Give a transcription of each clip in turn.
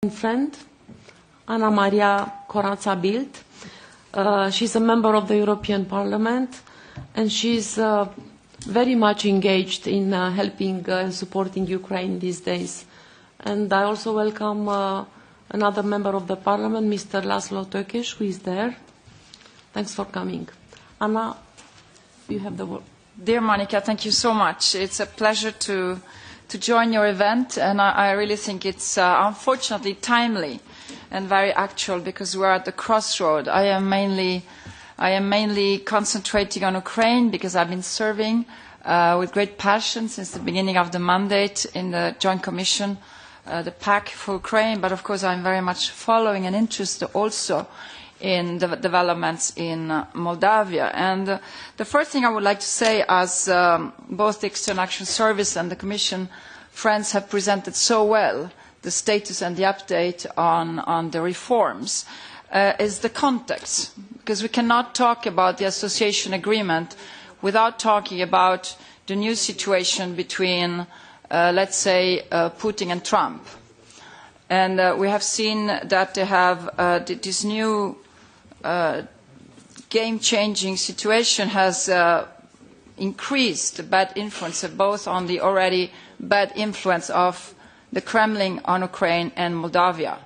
friend, Anna Maria Corazza Bildt. She's a member of the European Parliament, and she's very much engaged in helping and supporting Ukraine these days. And I also welcome another member of the Parliament, Mr. Laszlo Tökes, who is there. Thanks for coming. Anna, you have the word. Dear Monica, thank you so much. It's a pleasure to join your event, and I really think it's unfortunately timely and very actual because we're at the crossroad. I am mainly concentrating on Ukraine because I've been serving with great passion since the beginning of the mandate in the Joint Commission, the PAC for Ukraine, but of course I'm very much following and interested also in the developments in Moldavia. And the first thing I would like to say, as both the External Action Service and the Commission friends have presented so well the status and the update on the reforms, is the context. Because we cannot talk about the association agreement without talking about the new situation between, let's say, Putin and Trump. And we have seen that they have this new game-changing situation has increased the bad influence both on the already bad influence of the Kremlin on Ukraine and Moldavia.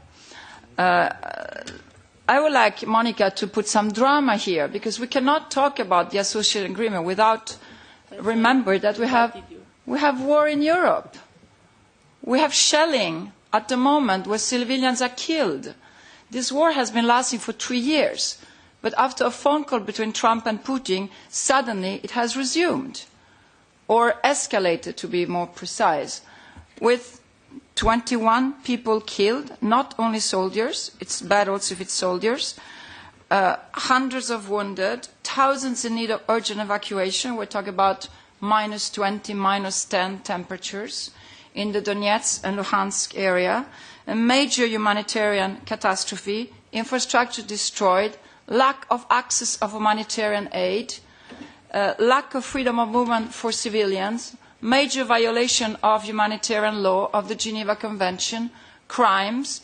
I would like Monica to put some drama here, because we cannot talk about the association agreement without remembering that we have war in Europe. We have shelling at the moment where civilians are killed. This war has been lasting for 3 years, but after a phone call between Trump and Putin, suddenly it has resumed, or escalated to be more precise, with 21 people killed, not only soldiers, it's bad also if it's soldiers, hundreds of wounded, thousands in need of urgent evacuation. We're talking about -20, -10 temperatures in the Donetsk and Luhansk area, a major humanitarian catastrophe, infrastructure destroyed, lack of access of humanitarian aid, lack of freedom of movement for civilians, major violation of humanitarian law, of the Geneva Convention, crimes,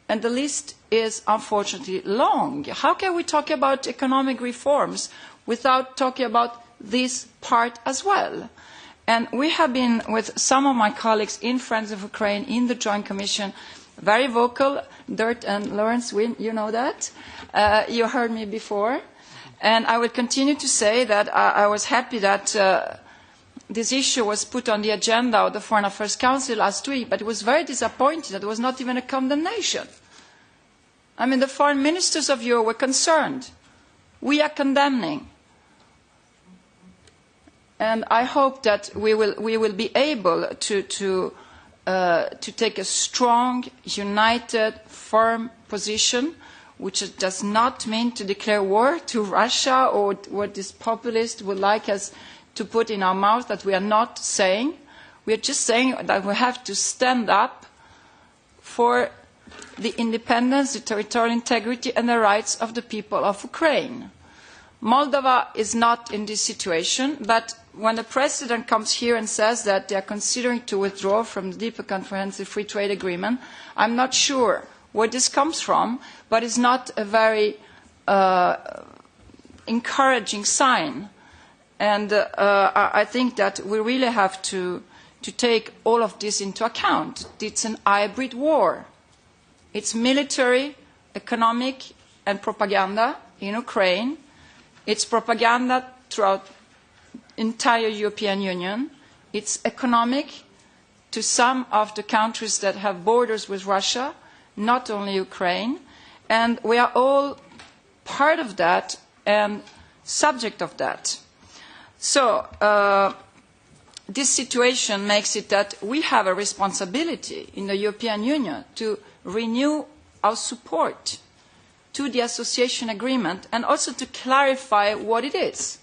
and the list is unfortunately long. How can we talk about economic reforms without talking about this part as well? And we have been, with some of my colleagues in Friends of Ukraine, in the Joint Commission, very vocal. Dirt and Lawrence, you know that. You heard me before. And I will continue to say that I was happy that this issue was put on the agenda of the Foreign Affairs Council last week, but it was very disappointing that there was not even a condemnation. I mean, the foreign ministers of Europe were concerned. We are condemning. And I hope that we will be able to take a strong, united, firm position, which does not mean to declare war to Russia or what this populist would like us to put in our mouth, that we are not saying. We are just saying that we have to stand up for the independence, the territorial integrity and the rights of the people of Ukraine. Moldova is not in this situation, but when the President comes here and says that they are considering to withdraw from the Deeper Comprehensive Free Trade Agreement, I'm not sure where this comes from, but it's not a very encouraging sign. And I think that we really have to take all of this into account. It's an hybrid war. It's military, economic, and propaganda in Ukraine. It's propaganda throughout the entire European Union. It's economic to some of the countries that have borders with Russia, not only Ukraine. And we are all part of that and subject of that. So this situation makes it that we have a responsibility in the European Union to renew our support to the association agreement and also to clarify what it is.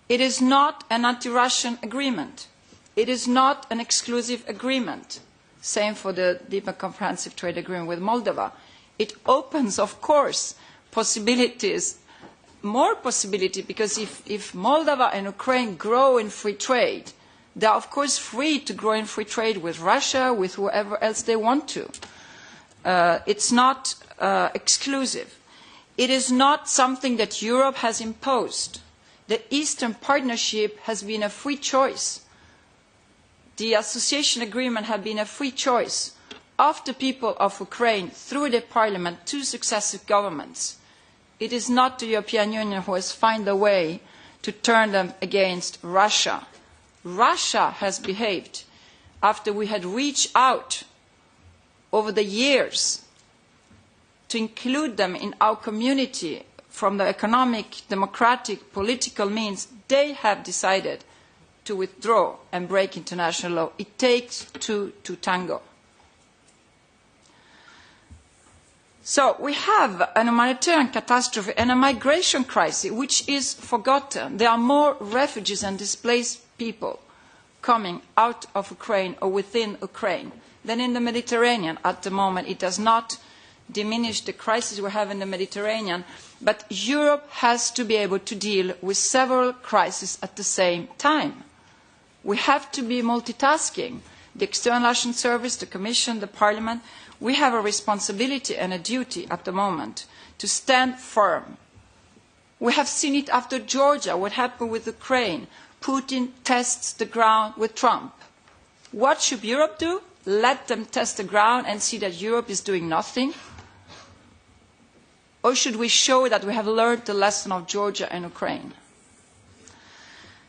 It is not an anti-Russian agreement. It is not an exclusive agreement. Same for the Deeper Comprehensive Trade Agreement with Moldova. It opens, of course, possibilities, more possibility, because if Moldova and Ukraine grow in free trade, they are, of course, free to grow in free trade with Russia, with whoever else they want to. It's not exclusive. It is not something that Europe has imposed. The Eastern Partnership has been a free choice. The association agreement has been a free choice of the people of Ukraine through the parliament to successive governments. It is not the European Union who has found a way to turn them against Russia. Russia has behaved after we had reached out over the years to include them in our community from the economic, democratic, political means. They have decided to withdraw and break international law. It takes two to tango. So we have a humanitarian catastrophe and a migration crisis which is forgotten. There are more refugees and displaced people coming out of Ukraine or within Ukraine than in the Mediterranean at the moment. It does not diminish the crisis we have in the Mediterranean, but Europe has to be able to deal with several crises at the same time. We have to be multitasking. The External Action Service, the Commission, the Parliament, we have a responsibility and a duty at the moment to stand firm. We have seen it after Georgia, what happened with Ukraine. Putin tests the ground with Trump. What should Europe do? Let them test the ground and see that Europe is doing nothing? Or should we show that we have learned the lesson of Georgia and Ukraine?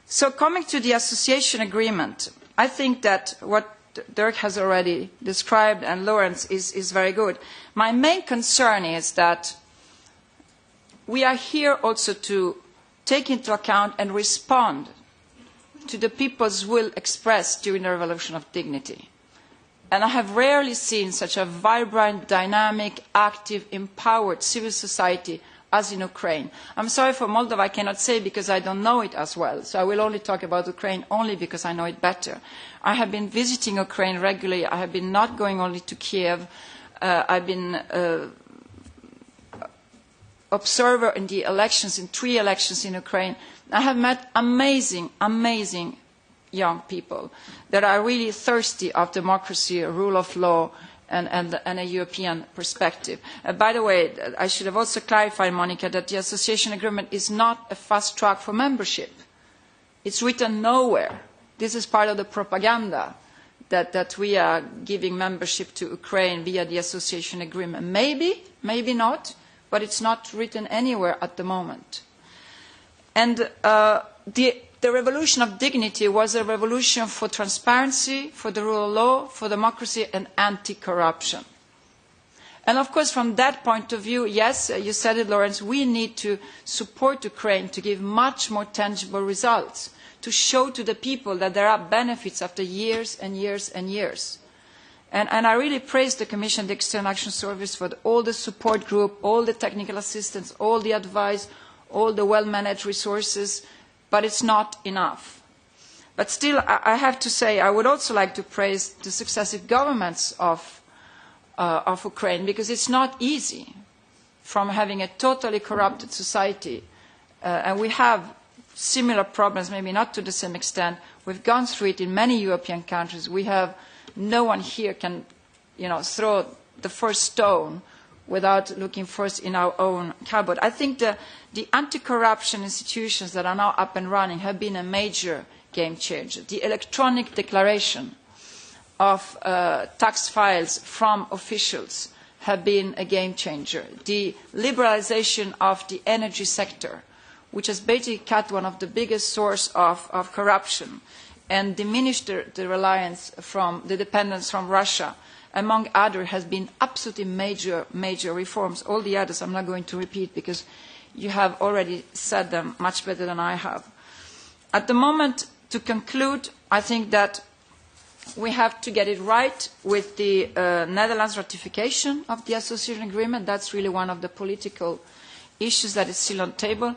So coming to the association agreement, I think that what Dirk has already described and Lawrence is very good. My main concern is that we are here also to take into account and respond to the people's will expressed during the Revolution of Dignity. And I have rarely seen such a vibrant, dynamic, active, empowered civil society as in Ukraine. I'm sorry for Moldova, I cannot say because I don't know it as well. So I will only talk about Ukraine only because I know it better. I have been visiting Ukraine regularly. I have been not going only to Kiev. I've been observer in the elections, in 3 elections in Ukraine. I have met amazing, amazing young people that are really thirsty of democracy, rule of law, and a European perspective. By the way, I should have also clarified, Monica, that the association agreement is not a fast track for membership. It's written nowhere. This is part of the propaganda that we are giving membership to Ukraine via the association agreement. Maybe, maybe not, but it's not written anywhere at the moment. And the revolution of dignity was a revolution for transparency, for the rule of law, for democracy and anti-corruption. And of course, from that point of view, yes, you said it, Lawrence, we need to support Ukraine to give much more tangible results, to show to the people that there are benefits after years and years and years. And I really praise the Commission, the External Action Service for all the support group, all the technical assistance, all the advice, all the well-managed resources, but it's not enough. But still, I have to say, I would also like to praise the successive governments of Ukraine, because it's not easy from having a totally corrupted society. And we have similar problems, maybe not to the same extent. We've gone through it in many European countries. We have, no one here can, throw the first stone without looking first in our own cupboard. I think the anti-corruption institutions that are now up and running have been a major game changer. The electronic declaration of tax files from officials have been a game changer. The liberalisation of the energy sector, which has basically cut one of the biggest sources of corruption and diminished the reliance from the dependence from Russia, among others, has been absolutely major reforms. All the others I'm not going to repeat because you have already said them much better than I have. At the moment, to conclude, I think that we have to get it right with the Netherlands ratification of the association agreement. That's really one of the political issues that is still on the table.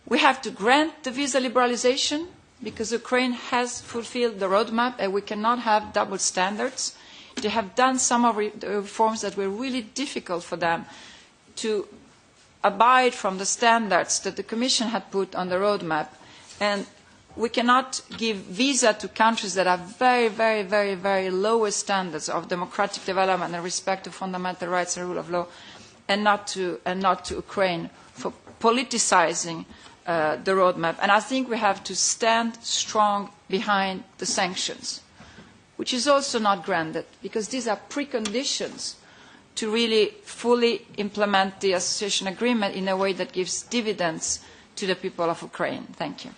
We have to grant the visa liberalisation because Ukraine has fulfilled the roadmap and we cannot have double standards. They have done some of the reforms that were really difficult for them to abide from the standards that the Commission had put on the roadmap. And we cannot give visa to countries that have very, very, very, very low standards of democratic development and respect of fundamental rights and rule of law, and not to Ukraine for politicizing the roadmap. And I think we have to stand strong behind the sanctions, which is also not granted, because these are preconditions to really fully implement the association agreement in a way that gives dividends to the people of Ukraine. Thank you.